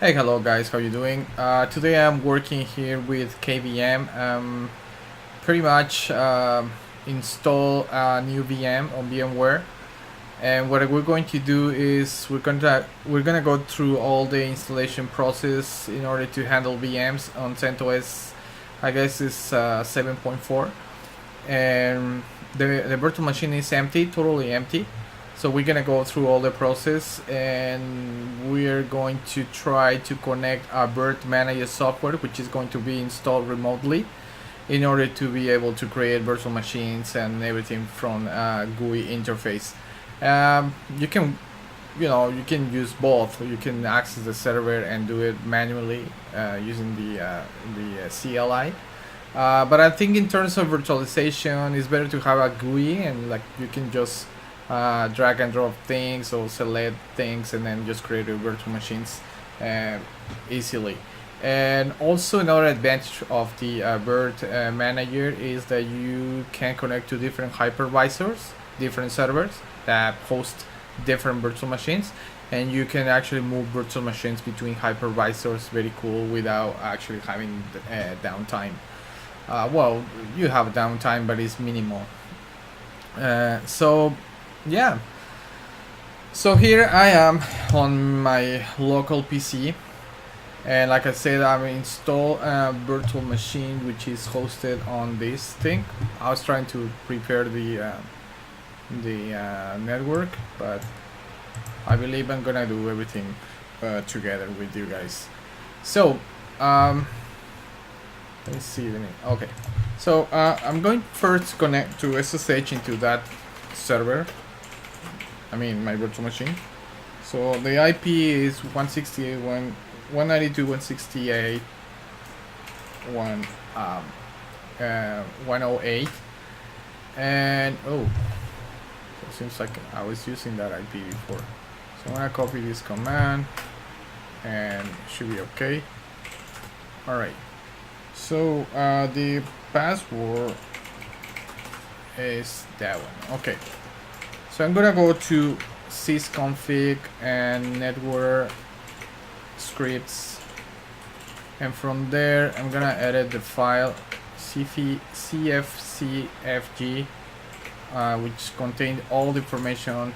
Hey, hello guys, how you doing? Today I'm working here with KVM. Pretty much install a new VM on VMware, and what we're going to do is we're gonna go through all the installation process in order to handle VMs on CentOS. I guess it's 7.4, and the virtual machine is empty, totally empty. So we're gonna go through all the process, and we're going to try to connect our Virt Manager software, which is going to be installed remotely, in order to be able to create virtual machines and everything from GUI interface. You can, you can use both. You can access the server and do it manually using the CLI. But I think in terms of virtualization, it's better to have a GUI, and like you can just drag and drop things or select things and then just create virtual machines easily. And also another advantage of the Virt Manager is that you can connect to different hypervisors, different servers that host different virtual machines, and you can actually move virtual machines between hypervisors very cool without actually having downtime. Well, you have downtime, but it's minimal. So yeah, so here I am on my local PC, and like I said, I'm install a virtual machine which is hosted on this thing. I was trying to prepare the network, but I believe I'm gonna do everything together with you guys. So let's see. Okay, so I'm going first to connect to SSH into that server. I mean my virtual machine. So the IP is 168.168.108, and so it seems like I was using that IP before. So I'm gonna copy this command, and it should be okay. All right. So the password is that one. Okay. So I'm gonna go to sysconfig and network scripts, and from there I'm gonna edit the file cfcfg, which contained all the information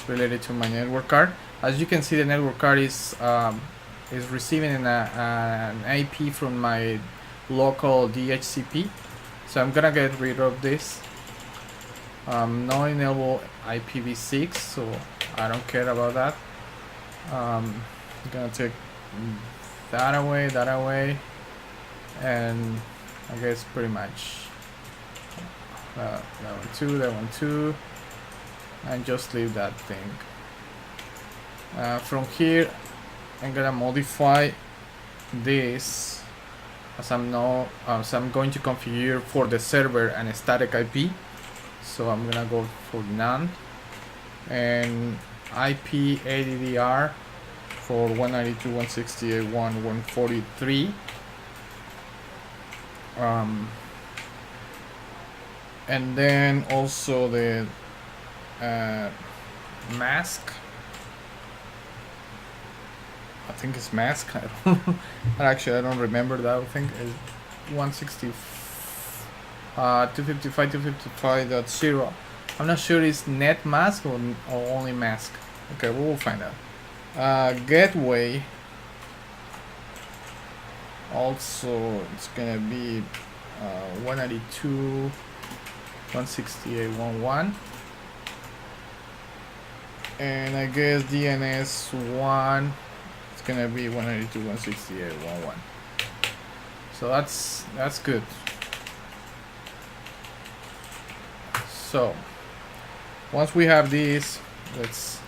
related to my network card. As you can see, the network card is receiving an IP from my local DHCP. So I'm gonna get rid of this. No enable IPv6, so I don't care about that. I'm gonna take that away, and I guess pretty much that one too, and just leave that thing. From here, I'm gonna modify this as I'm going to configure for the server and a static IP. So I'm gonna go for none, and IP ADDR for 192.168.1.143. And then also the mask. I think it's mask. I don't remember that. I think it's 160. 255.255.0. I'm not sure it's net mask or only mask. Okay, we will find out. Gateway. Also, it's gonna be 192.168.1.1, and I guess DNS 1. It's gonna be 192.168.1.1. So that's good. So once we have this, let's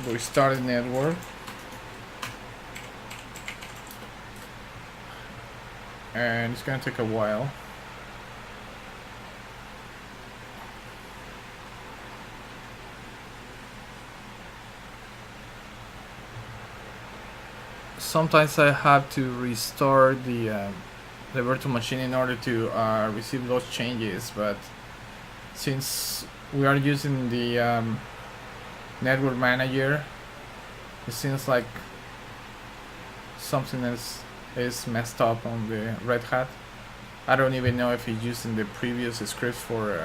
restart the network, and it's gonna take a while. Sometimes I have to restart the virtual machine in order to receive those changes, but since we are using the network manager, it seems like something else is messed up on the Red Hat. I don't even know if it's using the previous scripts for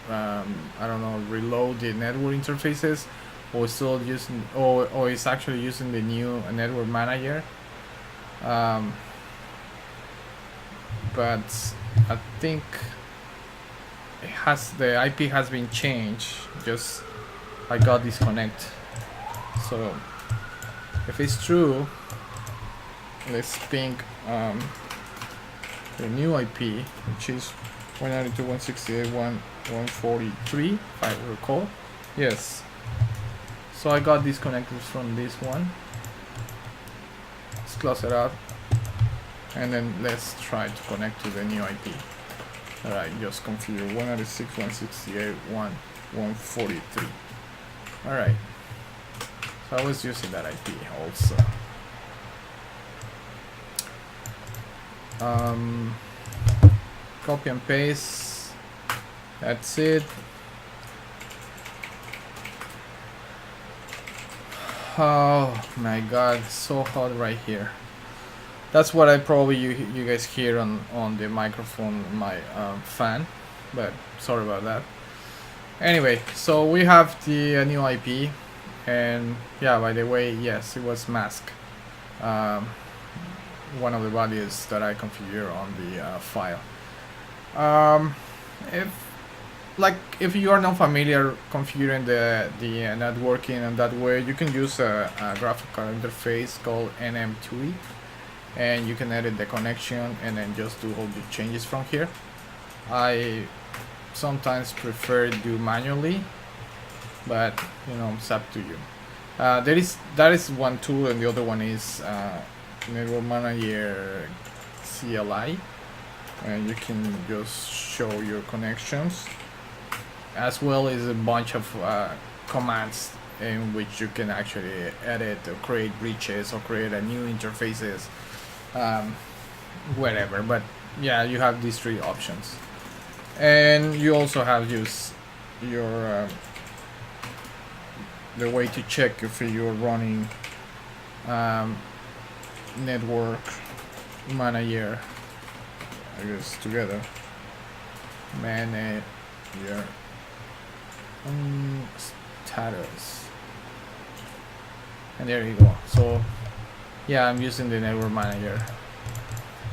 I don't know, reload the network interfaces, or still using, or it's actually using the new network manager. But I think it has, the IP has been changed. Just I got disconnect. So if it's true, let's ping the new IP, which is 192.168.143, if I recall. Yes. So I got disconnected from this one. Let's close it out, and then let's try to connect to the new IP. Alright, just configure 196.168.143. Alright. So I was using that IP also. Copy and paste. That's it. Oh my god, it's so hot right here. That's what I probably you guys hear on the microphone, my fan, but sorry about that. Anyway, so we have the new IP, and yeah, by the way, yes, it was mask. One of the values that I configure on the file. If you are not familiar configuring the networking in that way, you can use a graphical interface called NM2E, and you can edit the connection and then just do all the changes from here. I sometimes prefer to do manually, but you know, it's up to you. That is one tool, and the other one is Network Manager CLI, and you can just show your connections, as well as a bunch of commands in which you can actually edit or create breaches or create a new interfaces, whatever. But yeah, you have these three options, and you also have your the way to check if you're running Network Manager, I guess, together. Manager status, and there you go. So yeah, I'm using the Network Manager.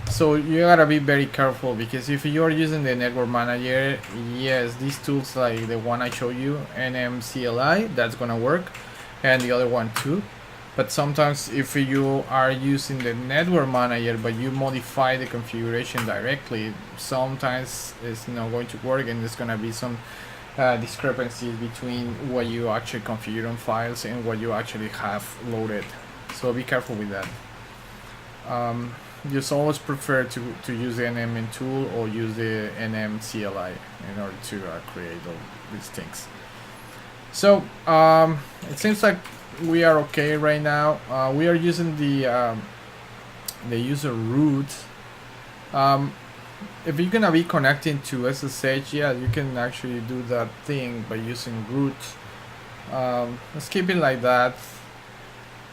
So you gotta be very careful, because if you're using the Network Manager, yes, these tools like the one I show you, NMCLI, that's gonna work, and the other one too. But sometimes if you are using the Network Manager but you modify the configuration directly, sometimes it's not going to work, and there's gonna be some discrepancies between what you actually configure on files and what you actually have loaded. So be careful with that. Just always prefer to use the NMN tool or use the NM CLI in order to create all these things. So it seems like we are okay right now. We are using the user root. If you're gonna be connecting to SSH, yeah, you can actually do that thing by using root. Let's keep it like that.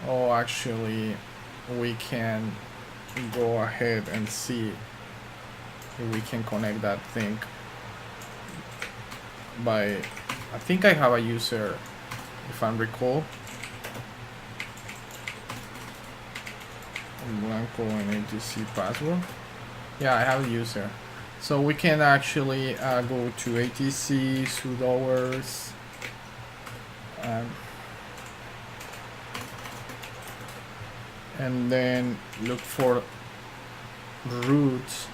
Oh, actually, we can go ahead and see if we can connect that thing by, I think I have a user, if I recall, Blanco and ATC password. Yeah, I have a user, so we can actually go to ATC sudo hours, and then look for root,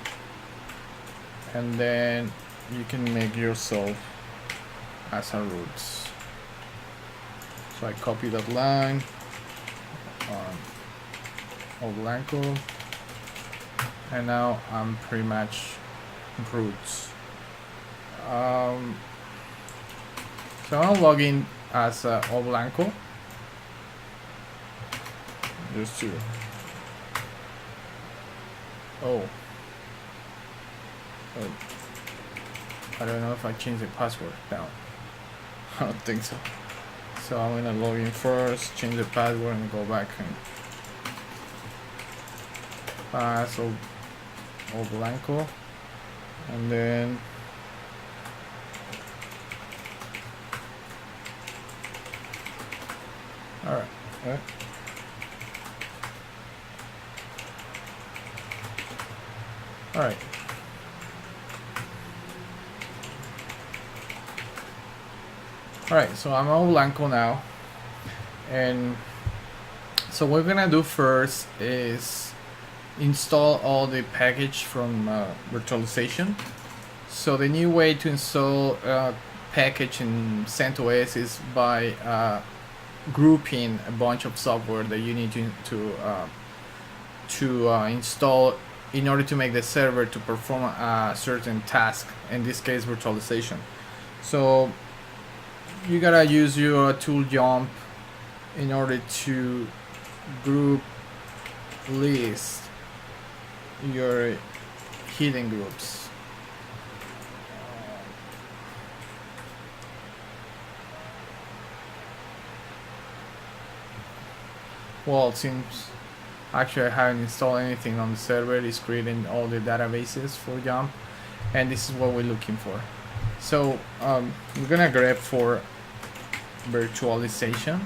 and then you can make yourself as a root. So I copy that line of Blanco, and now I'm pretty much roots. So I'll log in as Blanco. Just to I don't know if I changed the password now. I don't think so. So I'm gonna log in first, change the password, and go back and pass all blanco, and then all right. All right. All right. So I'm all blanco now, and so what we're gonna do first is install all the package from virtualization. So the new way to install package in CentOS is by grouping a bunch of software that you need to install in order to make the server to perform a certain task, in this case virtualization. So you gotta use your tool jump in order to group list your hidden groups. Well, it seems actually I haven't installed anything on the server. It's creating all the databases for jump, and this is what we're looking for. So we're gonna grab for virtualization,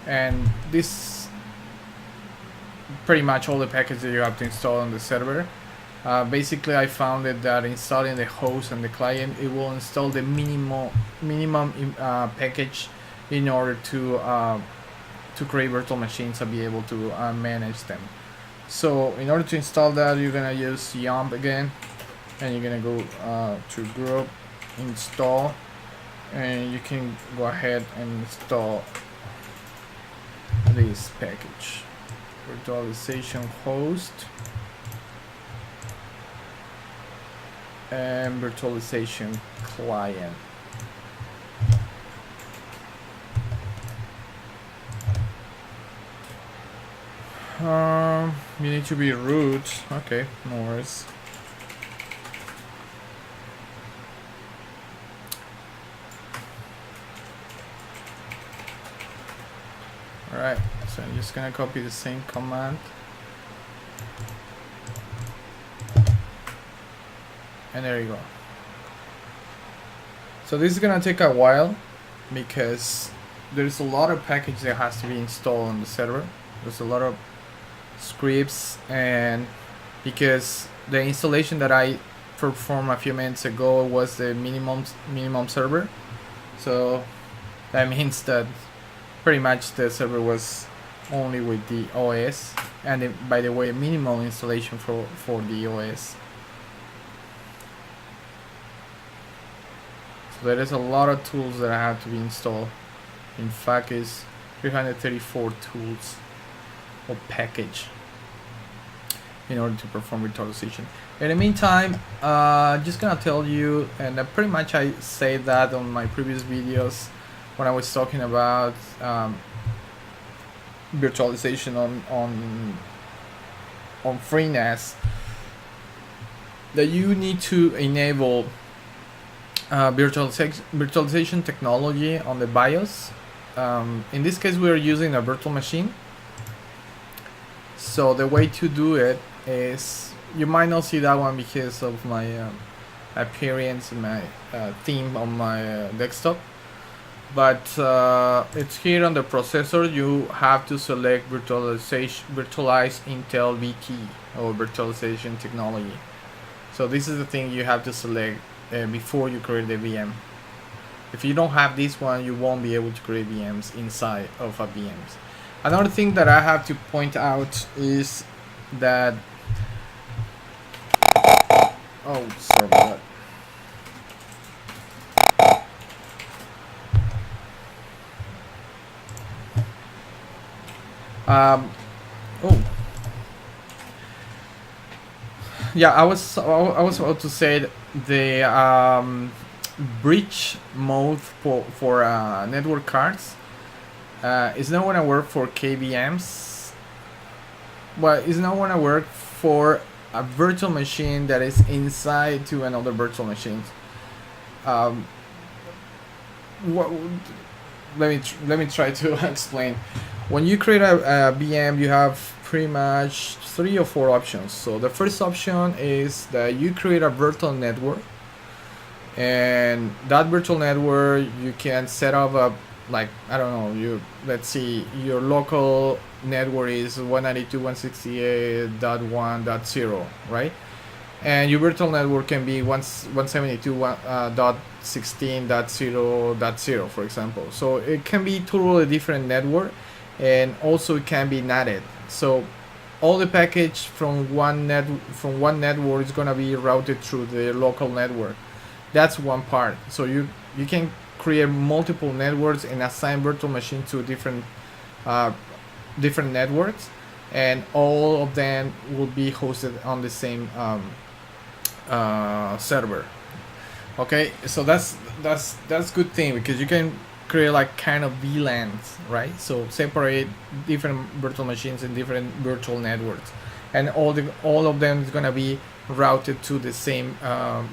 and this pretty much all the packages that you have to install on the server. Basically, I found it that installing the host and the client, it will install the minimum package in order to create virtual machines and be able to manage them. So in order to install that, you're gonna use yum again, and you're gonna go to group install, and you can go ahead and install this package, virtualization host and virtualization client. You need to be root. Okay, no worries. Alright, so I'm just gonna copy the same command. And there you go. So this is gonna take a while because there's a lot of package that has to be installed on the server. There's a lot of scripts, and because the installation that I performed a few minutes ago was the minimum server, so that means that pretty much the server was only with the OS, and by the way, minimal installation for the OS. So there is a lot of tools that have to be installed. In fact, it's 334 tools or package in order to perform virtualization. In the meantime, just gonna tell you, and pretty much I say that on my previous videos when I was talking about virtualization on FreeNAS, that you need to enable virtualization technology on the BIOS. In this case, we are using a virtual machine. So the way to do it is, you might not see that one because of my appearance and my theme on my desktop, but it's here on the processor. You have to select virtualize Intel VT or virtualization technology. So this is the thing you have to select before you create the VM. If you don't have this one, you won't be able to create VMs inside of a VMs. Another thing that I have to point out is that, oh, sorry about that. Oh, yeah, I was about to say the bridge mode for network cards is not gonna work for KVMs. Well, it's not gonna work for a virtual machine that is inside to another virtual machine. Let me try to explain. When you create a VM, you have pretty much 3 or 4 options. So the first option is that you create a virtual network, and that virtual network you can set up a, like, I don't know, let's see, your local network is 192.168.1.0, right? And your virtual network can be 172.16.0.0, for example. So it can be totally different network, and also it can be NATed. So all the package from one network is gonna be routed through the local network. That's one part. So you can create multiple networks and assign virtual machines to different networks, and all of them will be hosted on the same server. Okay, so that's good thing, because you can create like kind of VLANs, right? So separate different virtual machines and different virtual networks, and all of them is gonna be routed to the same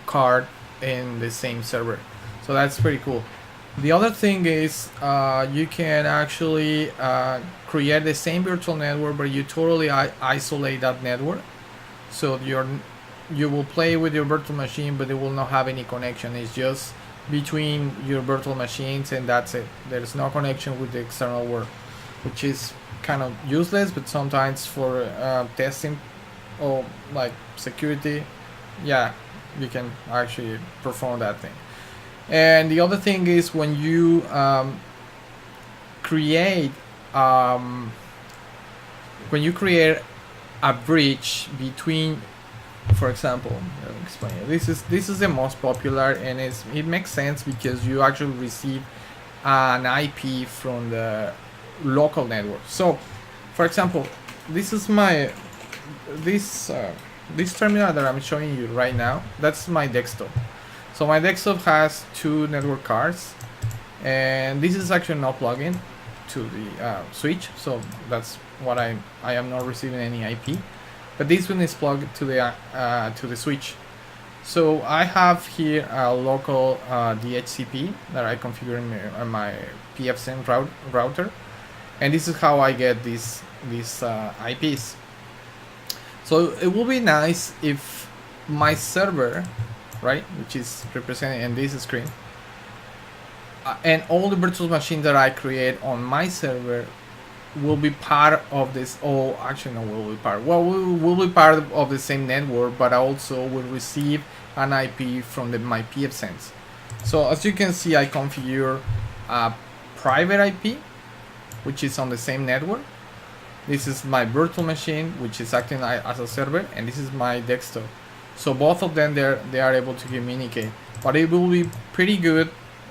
card in the same server. So that's pretty cool. The other thing is you can actually create the same virtual network, but you totally isolate that network. So you will play with your virtual machine, but it will not have any connection. It's just between your virtual machines, and that's it. There's no connection with the external world, which is kind of useless, but sometimes for testing or like security, yeah, you can actually perform that thing. And the other thing is when you create a bridge between, for example, let me explain it. This is the most popular, and it makes sense because you actually receive an IP from the local network. So, for example, this is this terminal that I'm showing you right now. That's my desktop. So my desktop has 2 network cards, and this is actually not plugged in to the switch. So that's what I am not receiving any IP. But this one is plugged to the switch. So I have here a local DHCP that I configure in my PFSense router, and this is how I get these IPs. So it will be nice if my server, right, which is represented in this screen, and all the virtual machines that I create on my server will be part of this. Oh, actually no, will be part. Well, will be part of the same network, but I also will receive an IP from my PFSense. So as you can see, I configure a private IP, which is on the same network. This is my virtual machine, which is acting as a server, and this is my desktop. So both of them, they are able to communicate. But it will be pretty good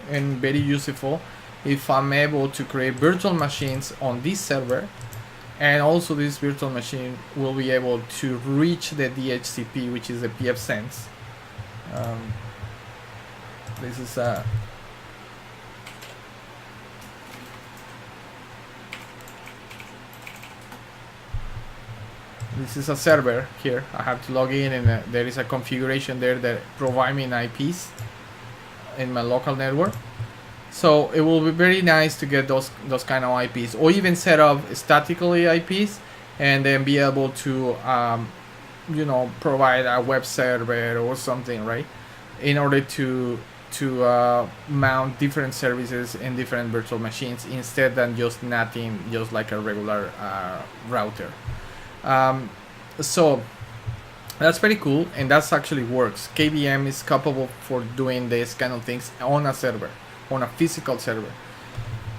and very useful if I'm able to create virtual machines on this server, and also this virtual machine will be able to reach the DHCP, which is the PFSense. This is a server here. I have to log in, and there is a configuration there that provide me an IPs in my local network. So it will be very nice to get those kind of IPs, or even set up statically IPs, and then be able to provide a web server or something, right, in order to mount different services in different virtual machines, instead than just NATing just like a regular router. So that's pretty cool, and that's actually works. KVM is capable for doing this kind of things on a server, on a physical server.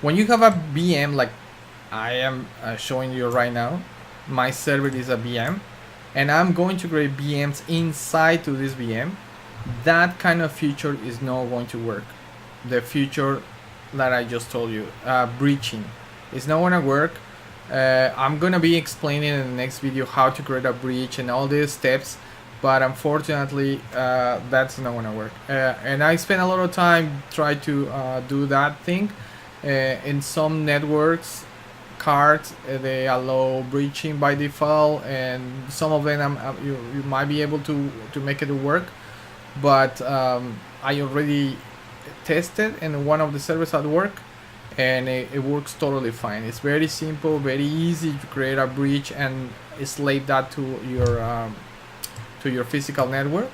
When you have a VM like I am showing you right now, my server is a VM, and I'm going to create VMs inside to this VM. That kind of feature is not going to work. The feature that I just told you, breaching, is not going to work. I'm gonna be explaining in the next video how to create a breach and all these steps, but unfortunately that's not gonna work. And I spent a lot of time trying to do that thing. In some networks cards, they allow breaching by default, and some of them you might be able to make it work, but I already tested in one of the servers at work, and it works totally fine. It's very simple, very easy to create a bridge and slave that to your physical network.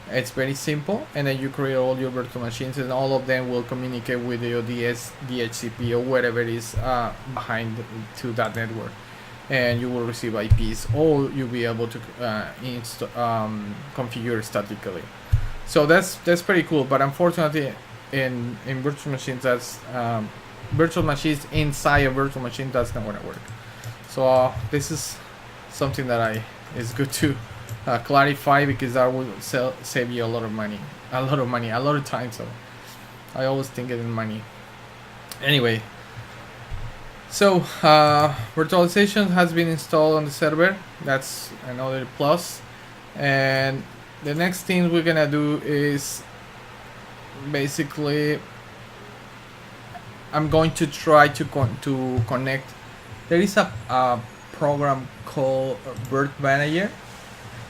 It's very simple, and then you create all your virtual machines, and all of them will communicate with your DHCP or whatever it is behind to that network, and you will receive IPs, or you'll be able to configure statically. So that's pretty cool. But unfortunately, in virtual machines, that's virtual machines inside a virtual machine, that's not gonna work. So this is something that is good to clarify, because that will save you a lot of time. So I always think it in money. Anyway, so virtualization has been installed on the server. That's another plus. And the next thing we're gonna do is basically I'm going to try to connect. There is a program called Virt Manager.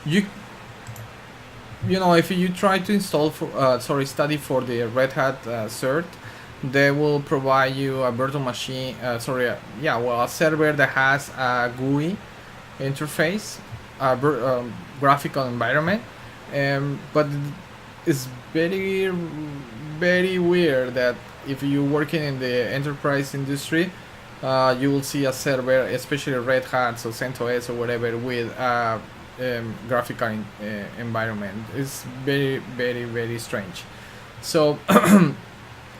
You know, if you try to install study for the Red Hat cert, they will provide you a virtual machine, a server that has a GUI interface, graphical environment, but it's very, very weird that if you're working in the enterprise industry, you will see a server, especially Red Hat or CentOS or whatever, with graphical environment. It's very, very, very strange. So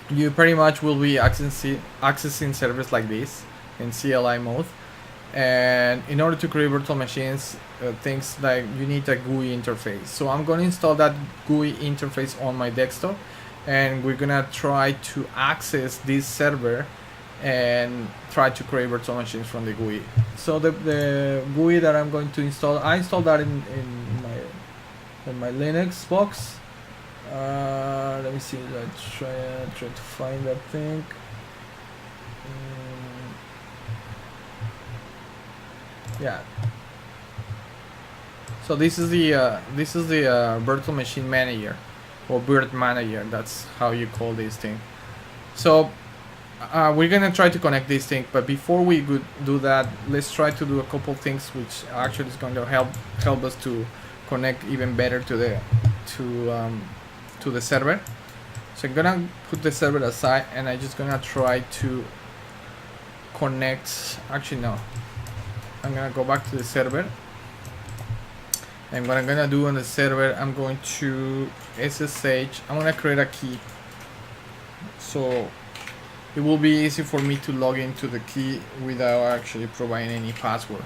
you pretty much will be accessing servers like this in CLI mode, and in order to create virtual machines, things like you need a GUI interface. So I'm going to install that GUI interface on my desktop, and we're gonna try to access this server and try to create virtual machines from the GUI. So the GUI that I'm going to install, I installed that in my Linux box. Let me see. Let's try to find that thing. Yeah. So this is the virtual machine manager, or Virt Manager. That's how you call this thing. So we're gonna try to connect this thing, but before we do that, let's try to do a couple things which actually is going to help us to connect even better to the server. So I'm gonna put the server aside, and I'm just gonna try to connect. Actually, no. I'm gonna go back to the server, and what I'm gonna do on the server, I'm going to SSH. I'm gonna create a key, so it will be easy for me to log into the key without actually providing any password.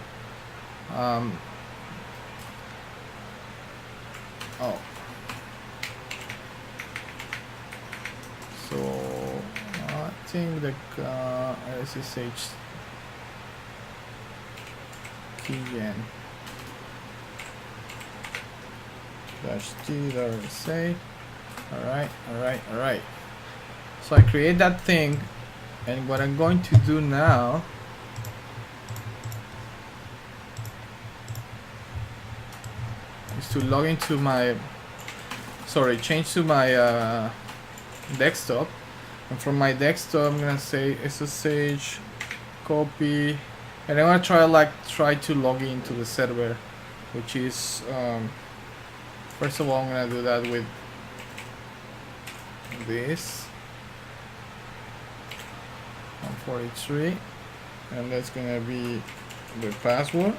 So I think the SSH keygen -t.sa. Alright. So I create that thing, and what I'm going to do now is to log into my change to my desktop, and from my desktop I'm gonna say SSH copy, and I'm gonna try to log into the server, which is first of all I'm gonna do that with this 143, and that's gonna be the password.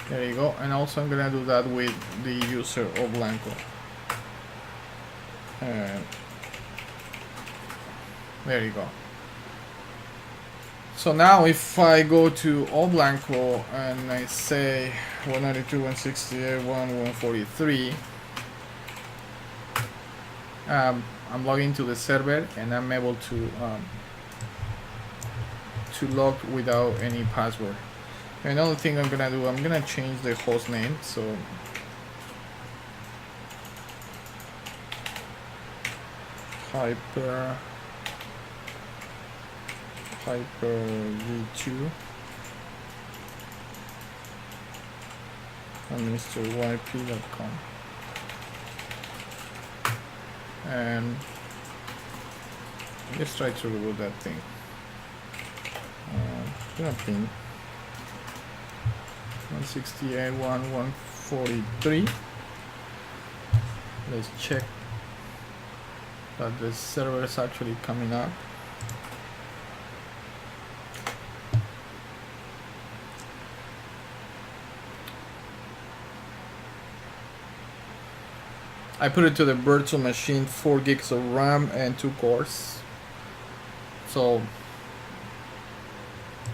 There you go. And also I'm gonna do that with the user Oblanco, and there you go. So now if I go to Oblanco and I say 192.168.1.143, I'm logging to the server, and I'm able to log without any password. Another thing I'm gonna do, I'm gonna change the host name. So HyperV2 on MrYP.com, and Let's try to reboot that thing. Gonna ping 168.1.143. Let's check that the server is actually coming up. I put it to the virtual machine, 4 gigs of RAM and 2 cores. So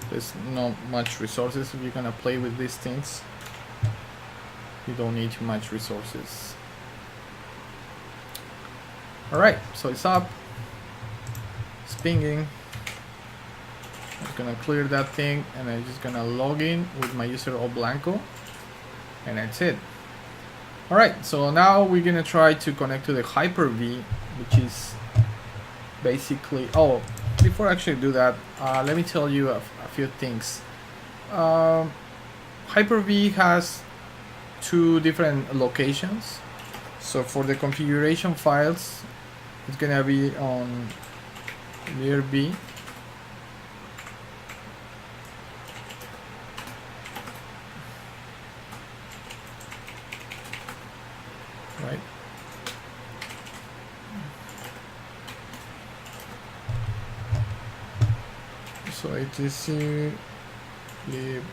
there's not much resources if you're gonna play with these things. You don't need too much resources. Alright, so it's up. It's pinging. I'm just gonna clear that thing and I'm just gonna log in with my user Blanco. And that's it. Alright, so now we're gonna try to connect to the HyperV, which is basically... Oh, before I actually do that, let me tell you a few things. HyperV has 2 different locations. So for the configuration files, it's gonna be on layer B. Right. So etc lib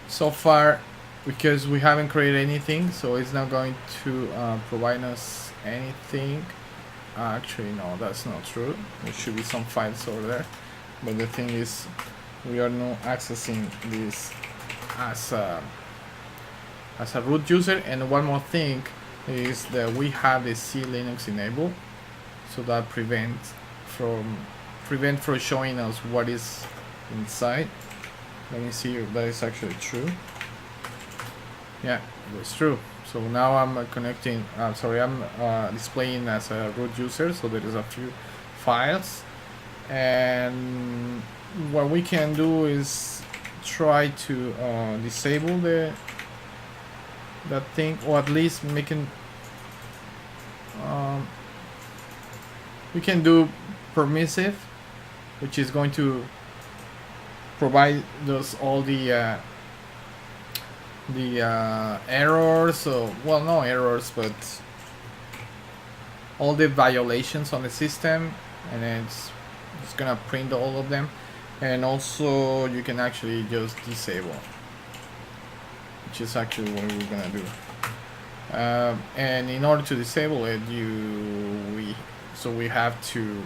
so far, because we haven't created anything, so it's not going to provide us anything. Actually, no, that's not true. There should be some files over there, but the thing is, we are not accessing this as a root user. And one more thing is that we have the C Linux enabled, so that prevents from showing us what is inside. Let me see if that is actually true. Yeah, it was true. So now I'm connecting. Sorry, I'm displaying as a root user. So there is a few files, and what we can do is try to disable that thing, or at least making. We can do permissive, which is going to provide us all the errors. So, well, no errors, but all the violations on the system, and it's gonna print all of them. And also you can actually just disable, which is actually what we're gonna do. And in order to disable it, we have to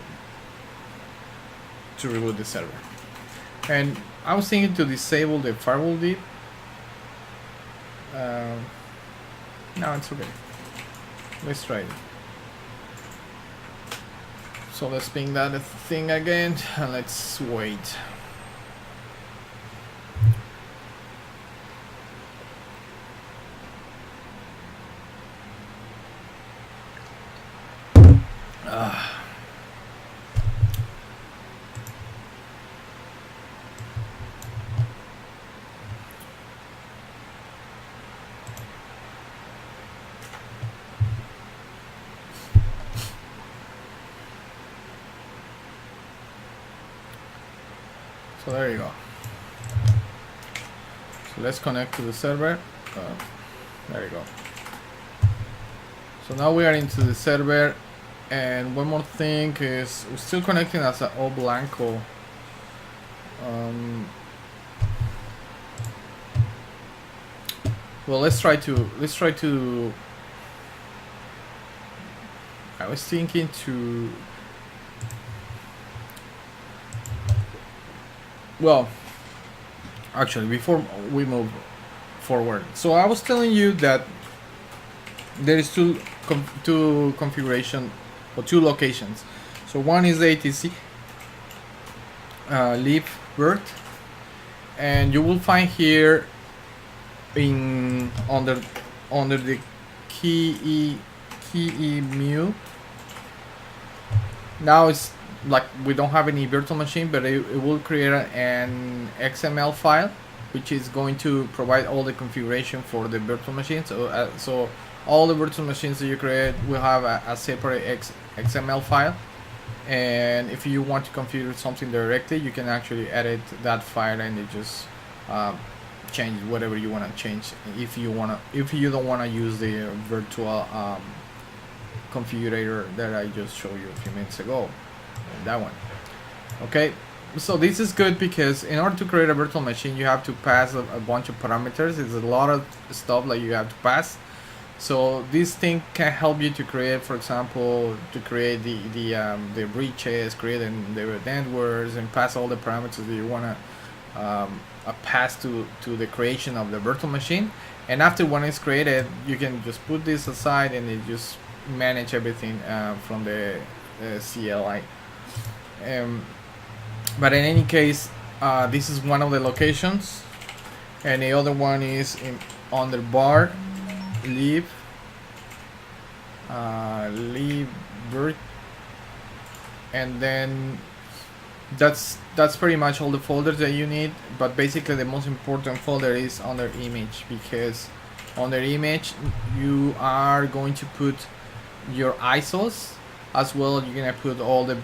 reboot the server. And I was thinking to disable the firewall dip. No, it's okay. Let's try it. So let's ping that thing again, and let's wait. So there you go. So let's connect to the server. There you go. So now we are into the server, and one more thing is we're still connecting as a Blanco. Well, let's try to. I was thinking to. Well, actually, before we move forward, so I was telling you that there is two configuration or 2 locations. So one is ATC lib virt, and you will find here under the key mu. Now it's like we don't have any virtual machine, but it will create an XML file, which is going to provide all the configuration for the virtual machine. So all the virtual machines that you create will have a separate XML file, and if you want to configure something directly, you can actually edit that file and it just change whatever you want to change. If you don't want to use the virtual configurator that I just showed you a few minutes ago, that one. Okay, so this is good because in order to create a virtual machine, you have to pass a bunch of parameters. It's a lot of stuff that you have to pass. So this thing can help you to create, for example, to create the breaches, create the networks, and pass all the parameters that you want to pass to the creation of the virtual machine. And after one is created, you can just put this aside and it just manage everything from the CLI. But in any case, this is one of the locations, and the other one is under bar leave and then that's pretty much all the folders that you need. But basically the most important folder is under image, because under image you are going to put your ISOs, as well you're gonna put all the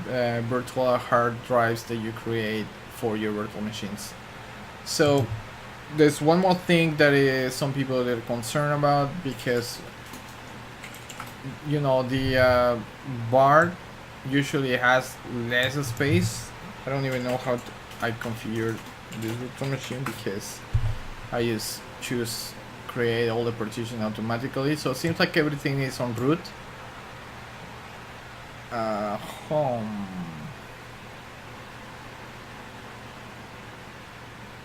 virtual hard drives that you create for your virtual machines. So there's one more thing that is some people are concerned about, because you know the bar usually has less space. I don't even know how I configured this virtual machine, because I just choose create all the partition automatically. So it seems like everything is on root. Home,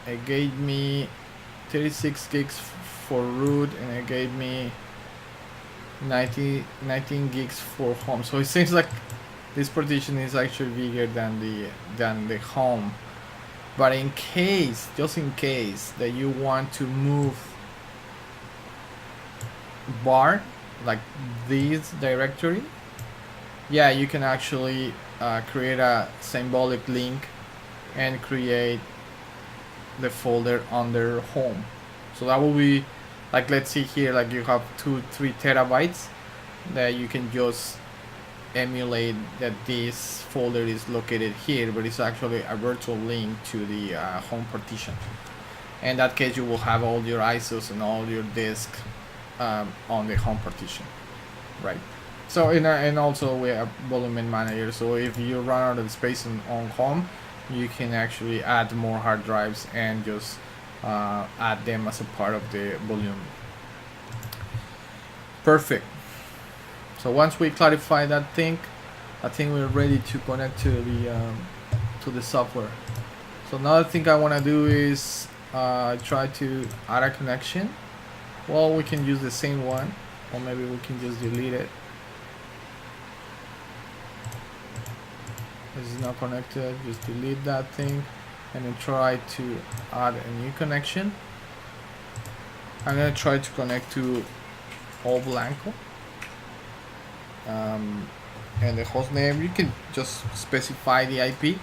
it gave me 36 gigs for root, and it gave me 19 gigs for home. So it seems like this partition is actually bigger than the home. But in case, just in case that you want to move bar, like this directory, yeah, you can actually create a symbolic link and create the folder under home. So that will be like, let's see here, like you have 2-3 terabytes that you can just emulate that this folder is located here, but it's actually a virtual link to the home partition. In that case, you will have all your ISOs and all your disks on the home partition, right? So and also we have volume manager. So if you run out of space on home, you can actually add more hard drives and just add them as a part of the volume. Perfect. So once we clarify that thing, I think we're ready to connect to the software. So another thing I want to do is try to add a connection. Well, we can use the same one, or maybe we can just delete it. This is not connected. Just delete that thing and then try to add a new connection. I'm gonna try to connect to all Blanco, and the host name, you can just specify the IP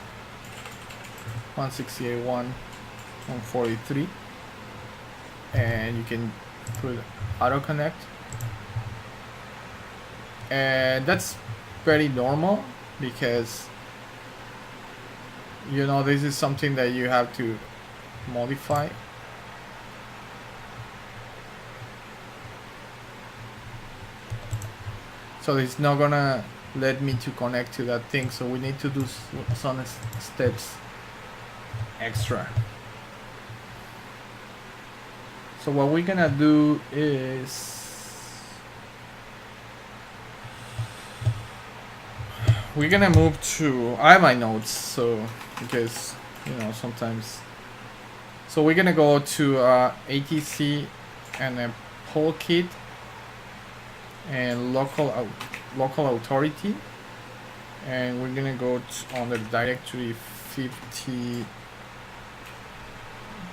168.1.143, and you can put auto connect, and that's very normal because you know this is something that you have to modify. So it's not gonna let me to connect to that thing, so we need to do some steps extra. So what we're gonna do is we're gonna move to, I have my notes, so because you know sometimes, so we're gonna go to ATC and a poll kit and local authority, and we're gonna go on the directory 50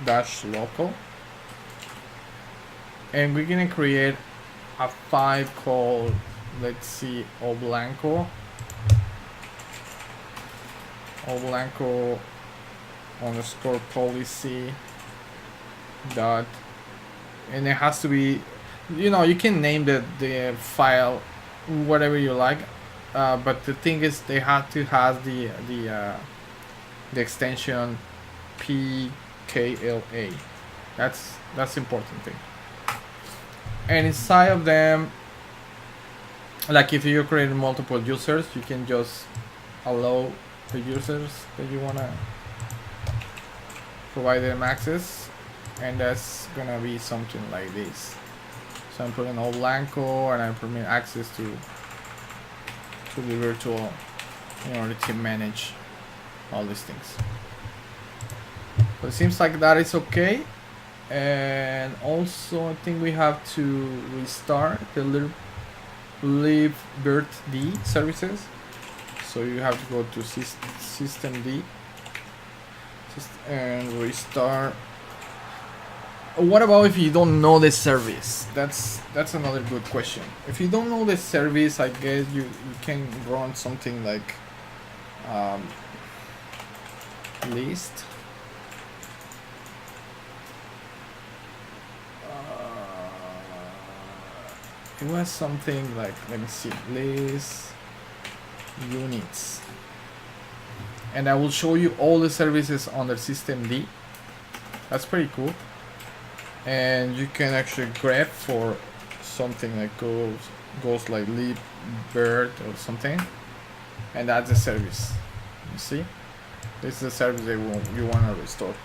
-local, and we're gonna create a file called, let's see, O Blanco. blanco underscore policy dot, and it has to be, you know, you can name the file whatever you like, but the thing is they have to have the extension pkla. That's important thing. And inside of them, like if you're creating multiple users, you can just allow the users that you wanna provide them access, and that's gonna be something like this. So I'm putting all blanco and I permit access to the virtual in order to manage all these things. So it seems like that is okay. And also I think we have to restart the libvirt services. So you have to go to systemd and restart. What about if you don't know the service? That's another good question. If you don't know the service, I guess you can run something like list. It was something like, let me see, list units, and I will show you all the services under systemd. That's pretty cool. And you can actually grab for something that goes like libvirt or something, and that's the service. You see, this is the service that you want to restore.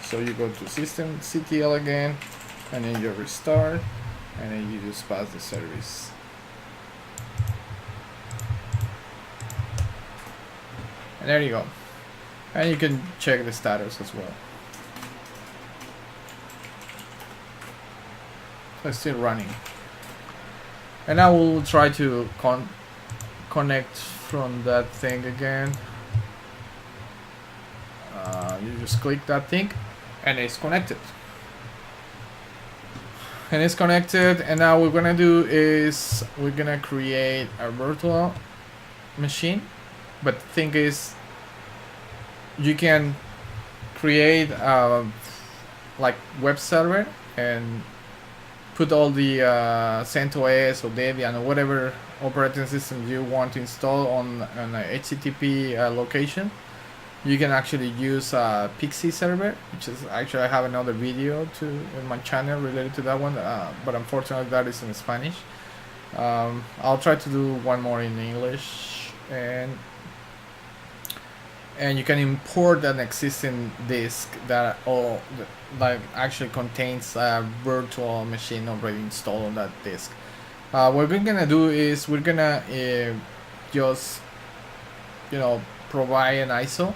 So you go to systemctl again, and then you restart, and then you just pass the service. And there you go. And you can check the status as well. It's still running. And I will try to connect from that thing again. You just click that thing and it's connected. And it's connected, and now what we're gonna do is we're gonna create a virtual machine. But the thing is, you can create a like web server and put all the CentOS or Debian or whatever operating system you want to install on an HTTP location. You can actually use a Pixie server, which is actually, I have another video in my channel related to that one, but unfortunately that is in Spanish. I'll try to do one more in English, and you can import an existing disk that actually contains a virtual machine already installed on that disk. What we're gonna do is we're gonna just, you know, provide an ISO,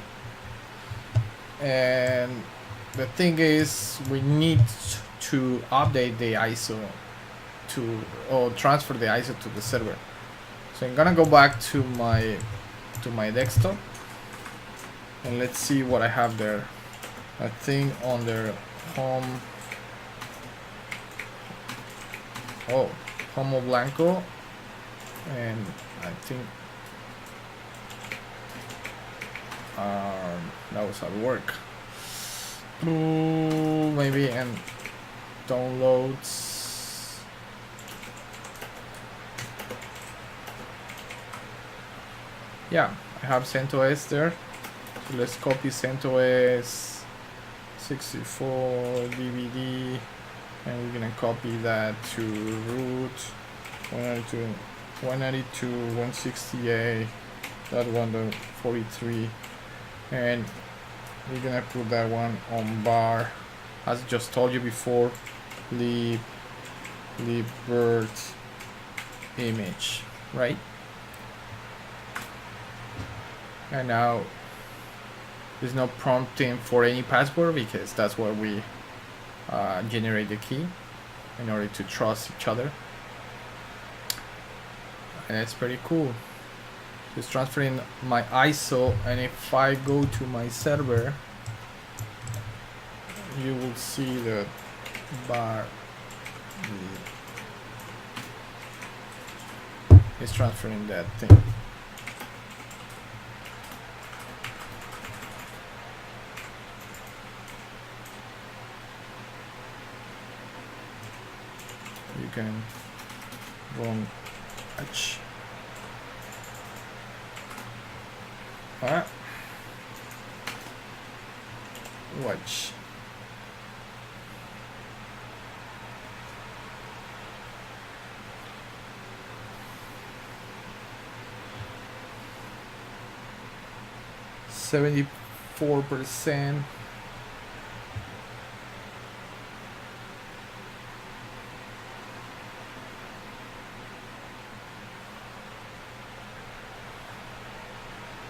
and the thing is we need to update the ISO or transfer the ISO to the server. So I'm gonna go back to my desktop, and let's see what I have there. I think on their home blanco, and I think that was at work. Maybe, and downloads. Yeah, I have CentOS there. So let's copy CentOS 64 DVD, and we're gonna copy that to root 192.168.1.43, and we're gonna put that one on bar, as I just told you before, libvirt image, right? And now there's no prompting for any password, because that's where we generate the key in order to trust each other. And it's pretty cool. Just transferring my ISO, and if I go to my server, you will see the bar is transferring that thing. You can run H. Alright. Watch. %74.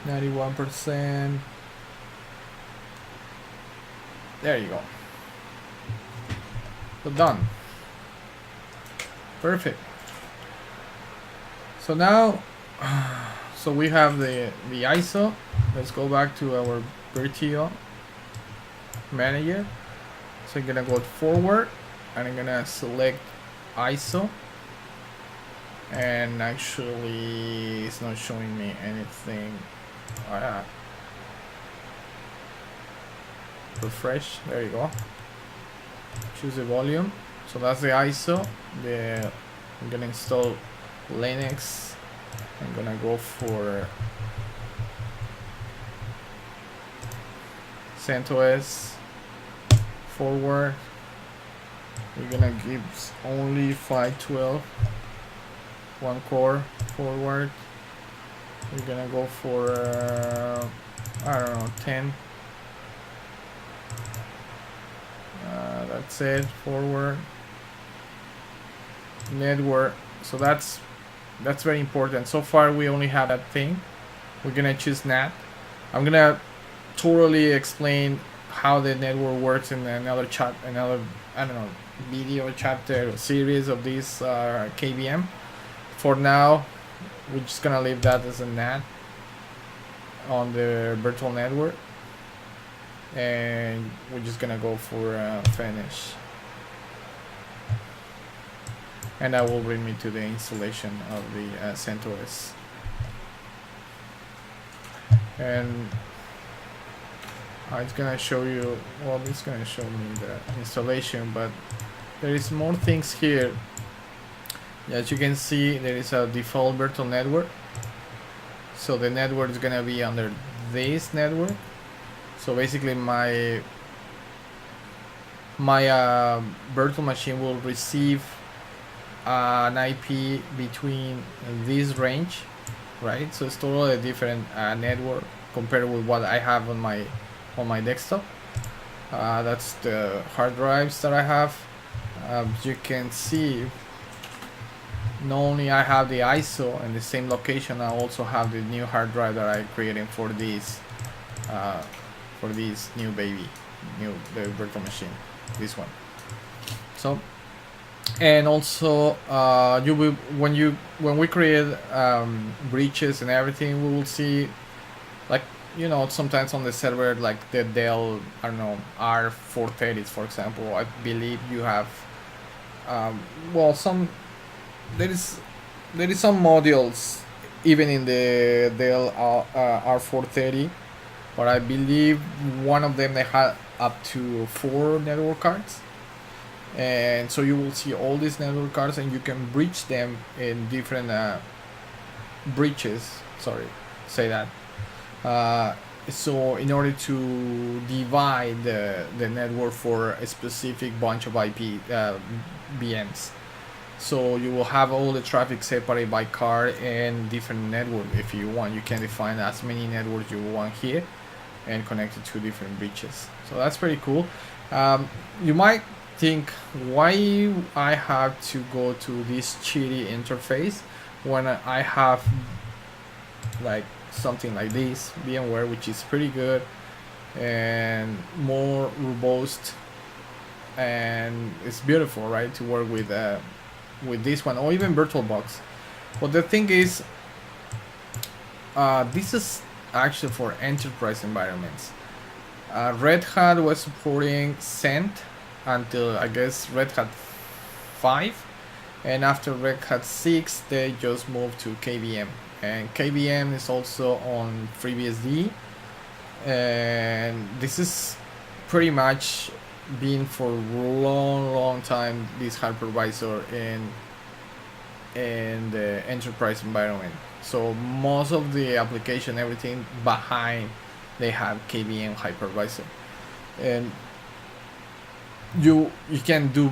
%91. There you go. So done. Perfect. So now, so we have the ISO. Let's go back to our Virtual Manager. So I'm gonna go forward and I'm gonna select ISO. And actually, it's not showing me anything. Refresh. There you go. Choose the volume. So that's the ISO. I'm gonna install Linux. I'm gonna go for CentOS. Forward. We're gonna give only 512. One core. Forward. We're gonna go for I don't know, 10. That's it. Forward. Network. So that's very important. So far we only have that thing. We're gonna choose NAT. I'm gonna thoroughly explain how the network works in another I don't know, video chapter or series of this KVM. For now, we're just gonna leave that as a NAT on the virtual network, and we're just gonna go for finish, and that will bring me to the installation of the CentOS. And it's gonna show you, well, it's gonna show me the installation, but there is more things here. As you can see, there is a default virtual network. So the network is gonna be under this network. So basically my virtual machine will receive an IP between this range, right? So it's totally a different network compared with what I have on my desktop. That's the hard drives that I have. You can see, not only I have the ISO in the same location, I also have the new hard drive that I created for this new baby, the virtual machine, this one. So, and also you will, when we create breaches and everything, we will see, like, you know, sometimes on the server, like the Dell, I don't know, R430s, for example. I believe you have well, there is some modules even in the Dell R430, but I believe one of them, they had up to 4 network cards, and so you will see all these network cards and you can breach them in different breaches, so in order to divide the network for a specific bunch of IP VMs. So you will have all the traffic separated by card and different network. If you want, you can define as many networks you want here and connect it to different breaches. So that's pretty cool. You might think, why I have to go to this shitty interface when I have like something like this VMware, which is pretty good and more robust, and it's beautiful, right, to work with this one, or even VirtualBox. But the thing is, this is actually for enterprise environments. Red Hat was supporting Cent until, I guess, Red Hat 5, and after Red Hat 6 they just moved to KVM, and KVM is also on FreeBSD, and this is pretty much been for long time this hypervisor in the enterprise environment. So most of the application, everything behind, they have KVM hypervisor, and you can do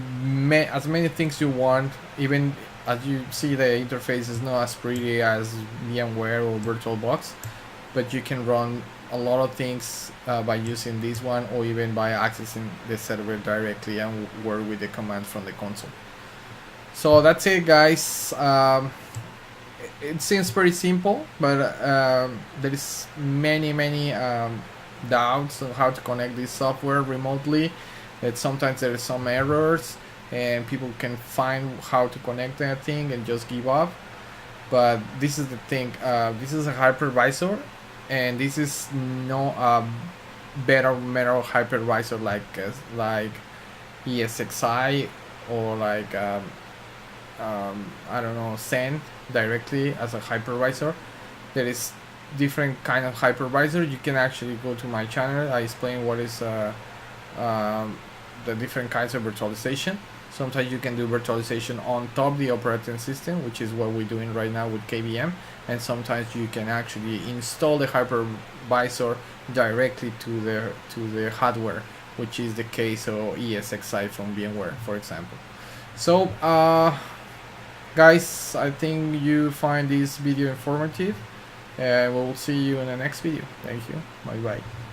as many things you want. Even as you see, the interface is not as pretty as VMware or VirtualBox, but you can run a lot of things by using this one, or even by accessing the server directly and work with the commands from the console. So that's it, guys. It seems pretty simple, but there is many doubts on how to connect this software remotely. That sometimes there is some errors, and people can find how to connect that thing and just give up. But this is the thing. This is a hypervisor, and this is no better metal hypervisor like ESXi or like I don't know, Zen directly as a hypervisor. There is different kind of hypervisor. You can actually go to my channel. I explain what is the different kinds of virtualization. Sometimes you can do virtualization on top of the operating system, which is what we're doing right now with KVM, and sometimes you can actually install the hypervisor directly to the hardware, which is the case of ESXi from VMware, for example. So guys, I think you find this video informative, and we'll see you in the next video. Thank you. Bye bye.